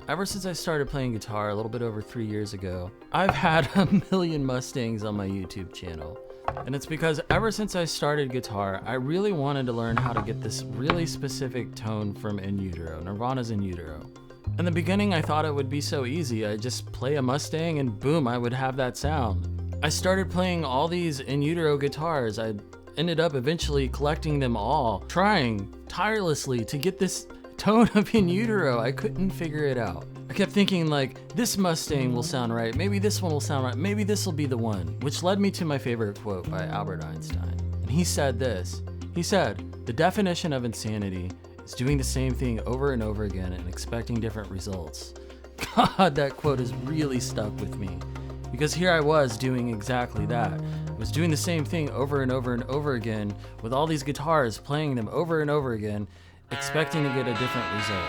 Ever since I started playing guitar a little bit over 3 years ago, I've had a million Mustangs on my YouTube channel. And it's because ever since I started guitar, I really wanted to learn how to get this really specific tone from In Utero, Nirvana's In Utero. In the beginning, I thought it would be so easy. I'd just play a Mustang and boom, I would have that sound. I started playing all these In Utero guitars. I ended up eventually collecting them all, trying tirelessly to get this tone of In Utero. I couldn't figure it out. I kept thinking like, this Mustang will sound right, maybe this one will sound right, maybe this will be the one, which led me to my favorite quote by Albert Einstein. And he said this, he said, "The definition of insanity is doing the same thing over and over again and expecting different results." God, that quote has really stuck with me. Because here I was doing exactly that. I was doing the same thing over and over and over again with all these guitars, playing them over and over again, expecting to get a different result.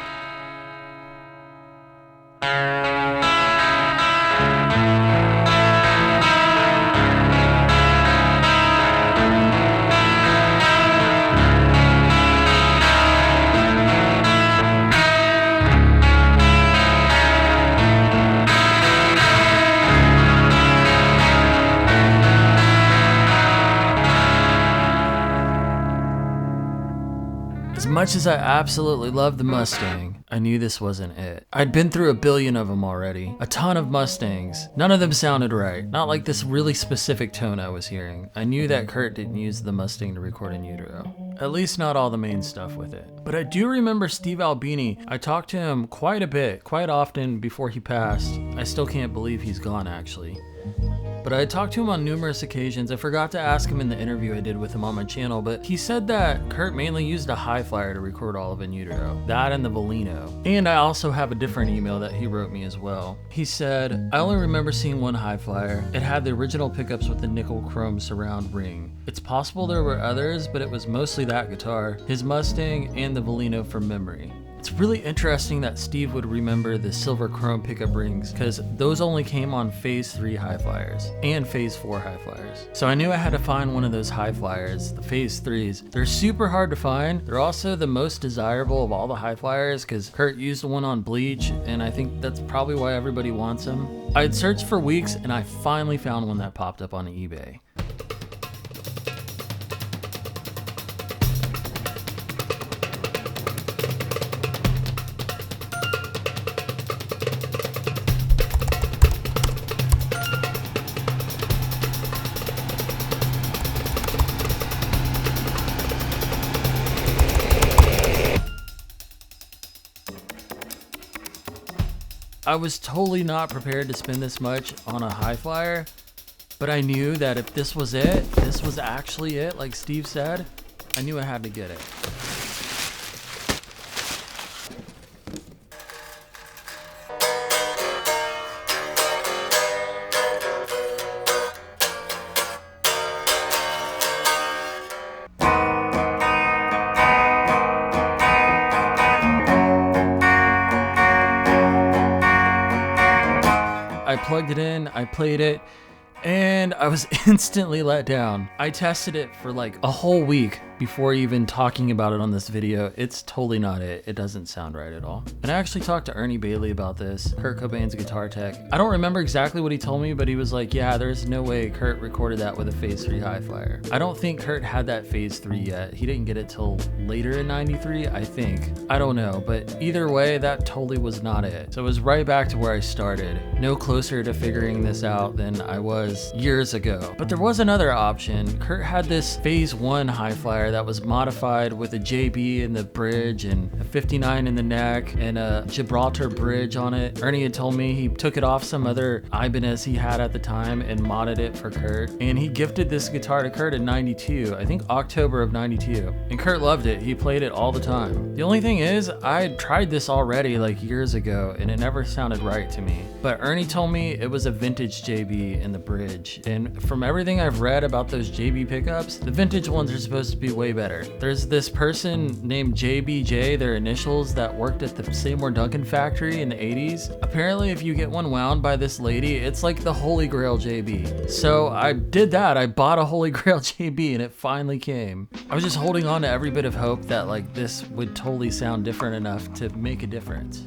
As much as I absolutely love the Mustang, I knew this wasn't it. I'd been through a billion of them already, a ton of Mustangs. None of them sounded right, not like this really specific tone I was hearing. I knew that Kurt didn't use the Mustang to record In Utero. At least not all the main stuff with it. But I do remember Steve Albini. I talked to him quite a bit, quite often before he passed. I still can't believe he's gone actually. But I talked to him on numerous occasions. I forgot to ask him in the interview I did with him on my channel, but he said that Kurt mainly used a high flyer to record all of In Utero. That and the Volino. And I also have a different email that he wrote me as well. He said, "I only remember seeing one high flyer. It had the original pickups with the nickel chrome surround ring. It's possible there were others, but it was mostly that guitar, his Mustang, and the Volino from memory." It's really interesting that Steve would remember the silver chrome pickup rings because those only came on Phase 3 high flyers and Phase 4 high flyers. So I knew I had to find one of those high flyers, the Phase 3s. They're super hard to find. They're also the most desirable of all the high flyers because Kurt used one on Bleach, and I think that's probably why everybody wants them. I'd searched for weeks and I finally found one that popped up on eBay. I was totally not prepared to spend this much on a high flyer, but I knew that if this was it, this was actually it, like Steve said, I knew I had to get it. I plugged it in, I played it, and I was instantly let down. I tested it for like a whole week before even talking about it on this video. It's totally not it. It doesn't sound right at all. And I actually talked to Ernie Bailey about this, Kurt Cobain's guitar tech. I don't remember exactly what he told me, but he was like, yeah, there's no way Kurt recorded that with a Phase 3 high flyer. I don't think Kurt had that Phase 3 yet. He didn't get it till later in '93, I think. I don't know, but either way, that totally was not it. So it was right back to where I started. No closer to figuring this out than I was years ago. But there was another option. Kurt had this Phase 1 high flyer that was modified with a JB in the bridge and a 59 in the neck and a Gibraltar bridge on it. Ernie had told me he took it off some other Ibanez he had at the time and modded it for Kurt. And he gifted this guitar to Kurt in '92, I think October of '92. And Kurt loved it. He played it all the time. The only thing is, I had tried this already like years ago and it never sounded right to me. But Ernie told me it was a vintage JB in the bridge. And from everything I've read about those JB pickups, the vintage ones are supposed to be way better. There's this person named JBJ, their initials, that worked at the Seymour Duncan factory in the 80s. Apparently if you get one wound by this lady, it's like the Holy Grail JB. So I did that. I bought a Holy Grail JB and it finally came. I was just holding on to every bit of hope that like this would totally sound different enough to make a difference.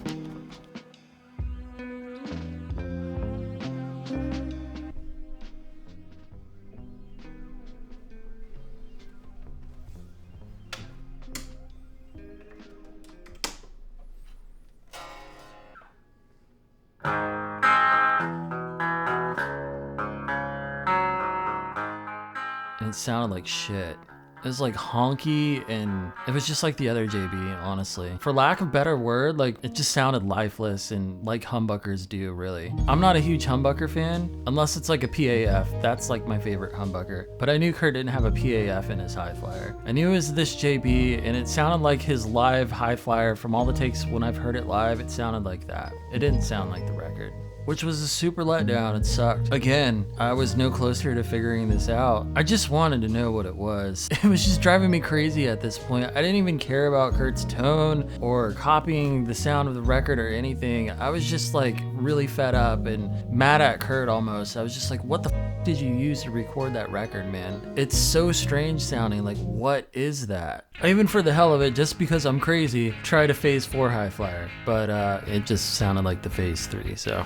it sounded like shit. It was like honky, and it was just like the other JB, honestly. For lack of a better word, like it just sounded lifeless and like humbuckers do, really. I'm not a huge humbucker fan, unless it's like a PAF. That's like my favorite humbucker. But I knew Kurt didn't have a PAF in his high flyer. I knew it was this JB, and it sounded like his live high flyer. From all the takes when I've heard it live, it sounded like that. It didn't sound like the record, which was a super letdown. It sucked. Again, I was no closer to figuring this out. I just wanted to know what it was. It was just driving me crazy at this point. I didn't even care about Kurt's tone or copying the sound of the record or anything. I was just like really fed up and mad at Kurt almost. I was just like, what the f did you use to record that record, man? It's so strange sounding. Like, what is that? I even, for the hell of it, just because I'm crazy, tried a Phase 4 high flyer, but it just sounded like the Phase 3, so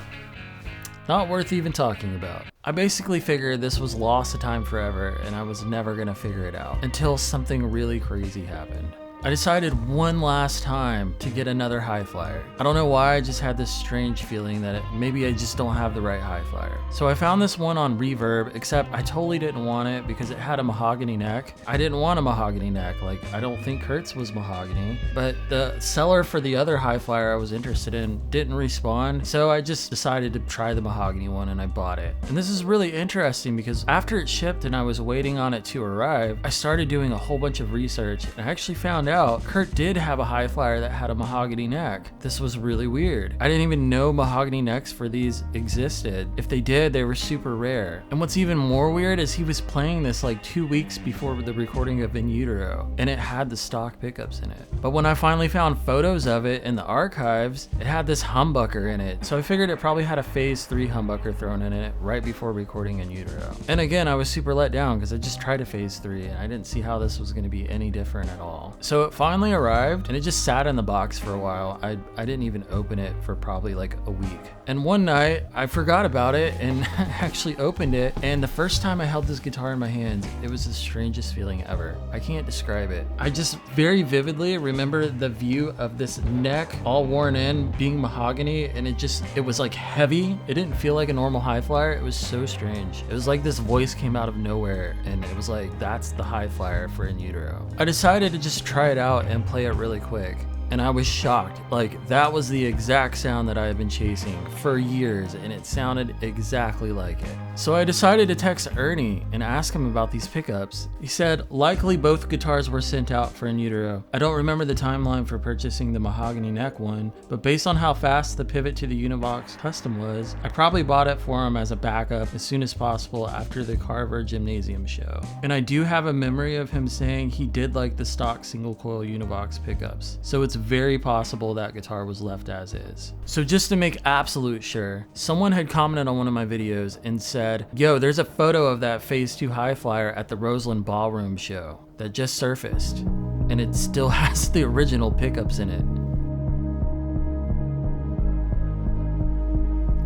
not worth even talking about. I basically figured this was lost of time forever, and I was never gonna figure it out until something really crazy happened. I decided one last time to get another high flyer. I don't know why, I just had this strange feeling that maybe I just don't have the right high flyer. So I found this one on Reverb, except I totally didn't want it because it had a mahogany neck. I didn't want a mahogany neck. Like, I don't think Kurt's was mahogany, but the seller for the other high flyer I was interested in didn't respond. So I just decided to try the mahogany one, and I bought it. And this is really interesting because after it shipped and I was waiting on it to arrive, I started doing a whole bunch of research, and I actually found out Kurt did have a high flyer that had a mahogany neck. This was really weird. I didn't even know mahogany necks for these existed. If they did, they were super rare. And what's even more weird is he was playing this like 2 weeks before the recording of In Utero, and it had the stock pickups in it. But when I finally found photos of it in the archives, it had this humbucker in it. So I figured it probably had a Phase 3 humbucker thrown in it right before recording In Utero. And again, I was super let down because I just tried a Phase 3 and I didn't see how this was going to be any different at all. So it finally arrived, and it just sat in the box for a while. I didn't even open it for probably like a week. And one night I forgot about it and actually opened it, and the first time I held this guitar in my hands, it was the strangest feeling ever. I can't describe it. I just very vividly remember the view of this neck all worn in being mahogany, and it was like heavy. It didn't feel like a normal high flyer. It was so strange. It was like this voice came out of nowhere, and it was like, that's the high flyer for In Utero. I decided to just try it out and play it really quick. And I was shocked. Like, that was the exact sound that I had been chasing for years, and it sounded exactly like it. So I decided to text Ernie and ask him about these pickups. He said, likely both guitars were sent out for In Utero. I don't remember the timeline for purchasing the mahogany neck one, but based on how fast the pivot to the Univox custom was, I probably bought it for him as a backup as soon as possible after the Carver Gymnasium show. And I do have a memory of him saying he did like the stock single coil Univox pickups. So it's very possible that guitar was left as is. So just to make absolute sure, someone had commented on one of my videos and said, yo, there's a photo of that Phase 2 high flyer at the Roseland Ballroom show that just surfaced, and it still has the original pickups in it.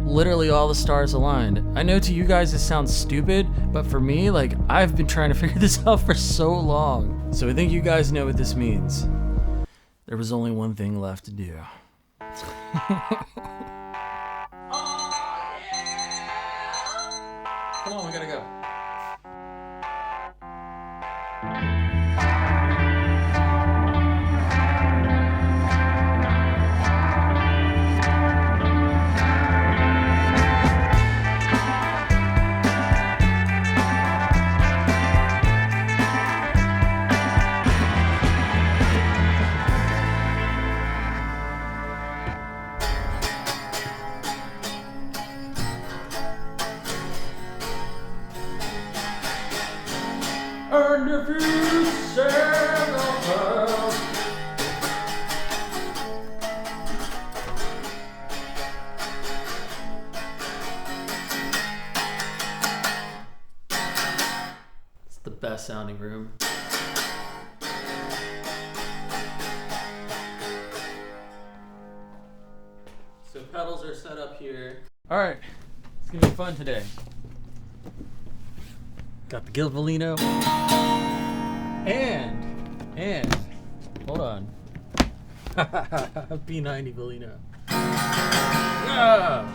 Literally all the stars aligned. I know to you guys this sounds stupid, but for me, like, I've been trying to figure this out for so long. So I think you guys know what this means. There was only one thing left to do. Come on, we gotta go. And if you sail above, it's the best sounding room. So pedals are set up here. All right, it's gonna be fun today. Got the Gilvolino, and hold on, B90 Volino. Yeah.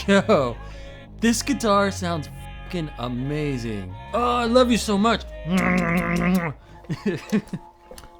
Yo, this guitar sounds fucking amazing. Oh, I love you so much.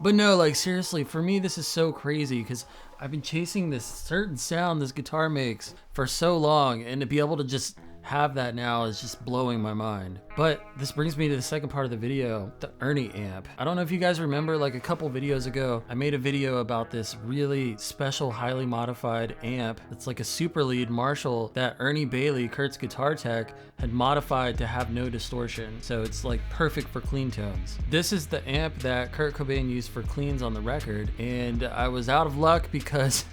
But no, like seriously, for me this is so crazy because I've been chasing this certain sound this guitar makes for so long, and to be able to just have that now is just blowing my mind. But this brings me to the second part of the video, the Ernie amp. I don't know if you guys remember, like a couple videos ago, I made a video about this really special, highly modified amp. It's like a super lead Marshall that Ernie Bailey, Kurt's guitar tech, had modified to have no distortion. So it's like perfect for clean tones. This is the amp that Kurt Cobain used for cleans on the record. And I was out of luck because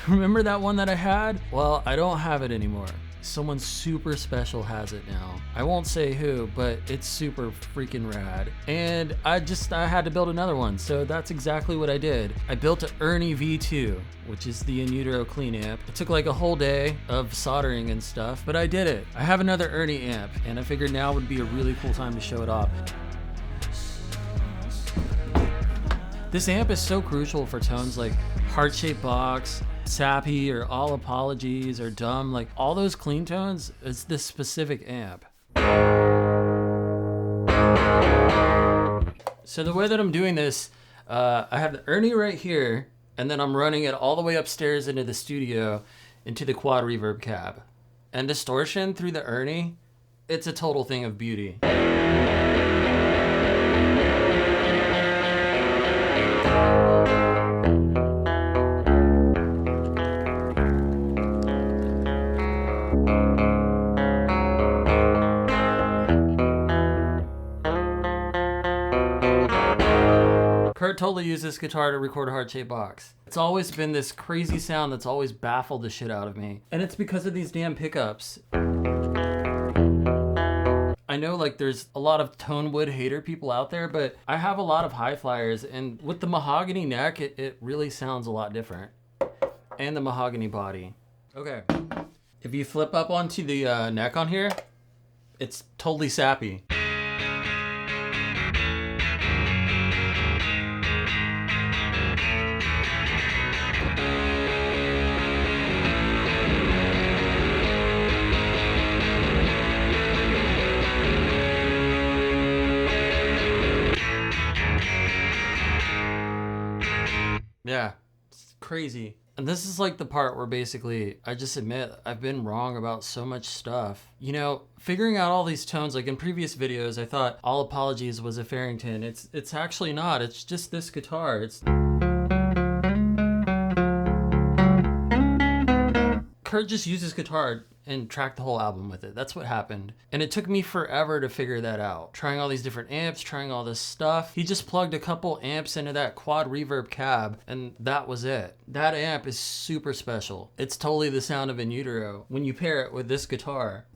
remember that one that I had? Well, I don't have it anymore. Someone super special has it now. I won't say who, but it's super freaking rad. And I had to build another one, so that's exactly what I did. I built an Ernie V2, which is the In Utero clean amp. It took like a whole day of soldering and stuff, but I did it. I have another Ernie amp, and I figured now would be a really cool time to show it off. This amp is so crucial for tones like heart-shaped box, sappy, or all apologies, or dumb. Like all those clean tones, it's this specific amp. So the way that I'm doing this, I have the Ernie right here, and then I'm running it all the way upstairs into the studio, into the quad reverb cab. And distortion through the Ernie, it's a total thing of beauty. Kurt totally used this guitar to record a heart-shaped box. It's always been this crazy sound that's always baffled the shit out of me. And it's because of these damn pickups. I know like there's a lot of tone wood hater people out there, but I have a lot of high flyers, and with the mahogany neck, it really sounds a lot different. And the mahogany body. Okay. If you flip up onto the neck on here, it's totally sappy. Yeah, it's crazy. And this is like the part where basically I just admit I've been wrong about so much stuff. You know, figuring out all these tones, like in previous videos, I thought All Apologies was a Farrington. It's actually not. It's just this guitar. Kurt just used his guitar and tracked the whole album with it. That's what happened. And it took me forever to figure that out. Trying all these different amps, trying all this stuff. He just plugged a couple amps into that quad reverb cab, and that was it. That amp is super special. It's totally the sound of In Utero when you pair it with this guitar.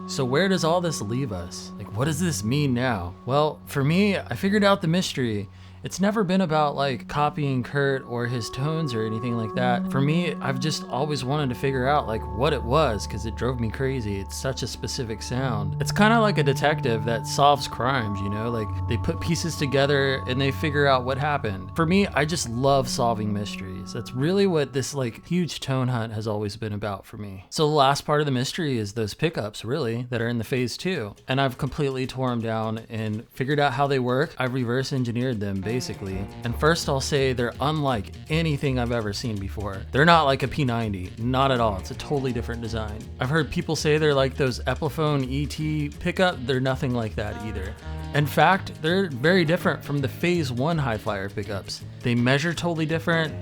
So where does all this leave us? Like, what does this mean now? Well, for me, I figured out the mystery. It's never been about like copying Kurt or his tones or anything like that. For me, I've just always wanted to figure out like what it was, because it drove me crazy. It's such a specific sound. It's kind of like a detective that solves crimes, you know? Like they put pieces together and they figure out what happened. For me, I just love solving mysteries. That's really what this like huge tone hunt has always been about for me. So the last part of the mystery is those pickups really that are in the phase 2. And I've completely tore them down and figured out how they work. I've reverse engineered them basically. And first I'll say they're unlike anything I've ever seen before. They're not like a P90, not at all. It's a totally different design. I've heard people say they're like those Epiphone ET pickup. They're nothing like that either. In fact, they're very different from the phase 1 high flyer pickups. They measure totally different.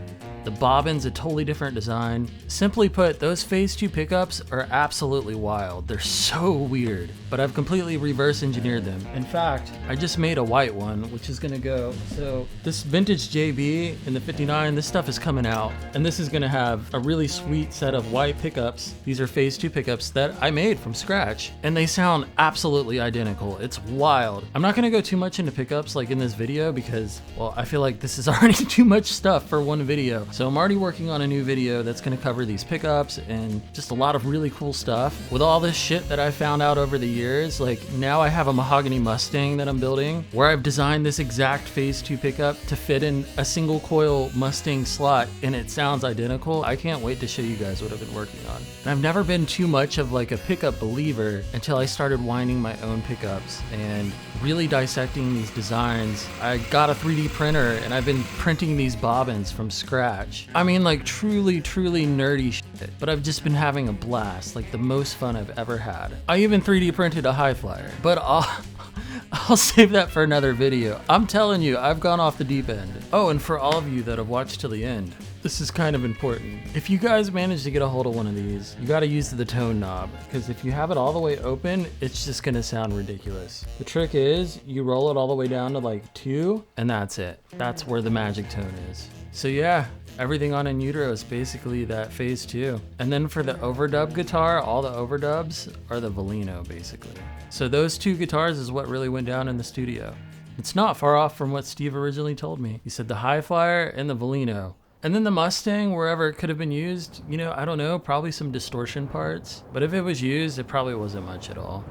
The bobbin's a totally different design. Simply put, those Phase 2 pickups are absolutely wild. They're so weird, but I've completely reverse engineered them. In fact, I just made a white one, which is gonna go. So this vintage JB in the 59, this stuff is coming out, and this is gonna have a really sweet set of white pickups. These are Phase 2 pickups that I made from scratch, and they sound absolutely identical. It's wild. I'm not gonna go too much into pickups like in this video because, well, I feel like this is already too much stuff for one video. So I'm already working on a new video that's gonna cover these pickups and just a lot of really cool stuff. With all this shit that I found out over the years, like now I have a mahogany Mustang that I'm building where I've designed this exact Phase 2 pickup to fit in a single coil Mustang slot, and it sounds identical. I can't wait to show you guys what I've been working on. And I've never been too much of like a pickup believer until I started winding my own pickups and really dissecting these designs. I got a 3D printer and I've been printing these bobbins from scratch. I mean, like truly nerdy shit, but I've just been having a blast, like the most fun I've ever had. I even 3D printed a high flyer, but I'll save that for another video. I'm telling you, I've gone off the deep end. Oh, and for all of you that have watched till the end, this is kind of important. If you guys manage to get a hold of one of these, you gotta use the tone knob, because if you have it all the way open, it's just gonna sound ridiculous. The trick is, you roll it all the way down to like 2, and that's it. That's where the magic tone is. So yeah, everything on In Utero is basically that Phase 2. And then for the overdub guitar, all the overdubs are the Volino, basically. So those 2 guitars is what really went down in the studio. It's not far off from what Steve originally told me. He said the high flyer and the Volino. And then the Mustang, wherever it could have been used, you know, I don't know, probably some distortion parts. But if it was used, it probably wasn't much at all.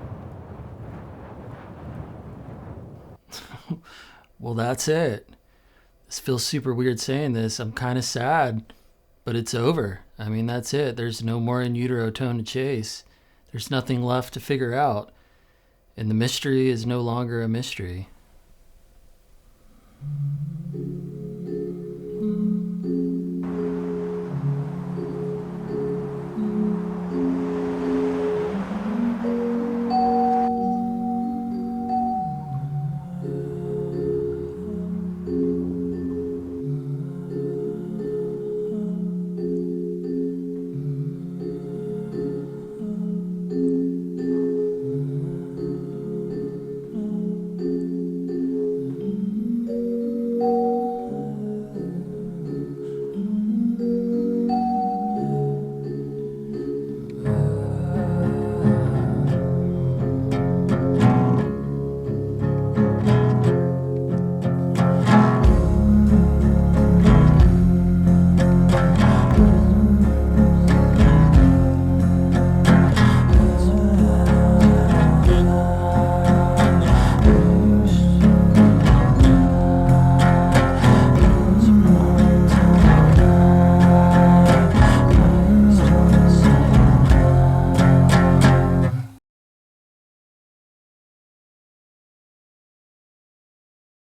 Well, that's it. This feels super weird saying this. I'm kind of sad, but it's over. I mean, that's it. There's no more In Utero tone to chase. There's nothing left to figure out. And the mystery is no longer a mystery.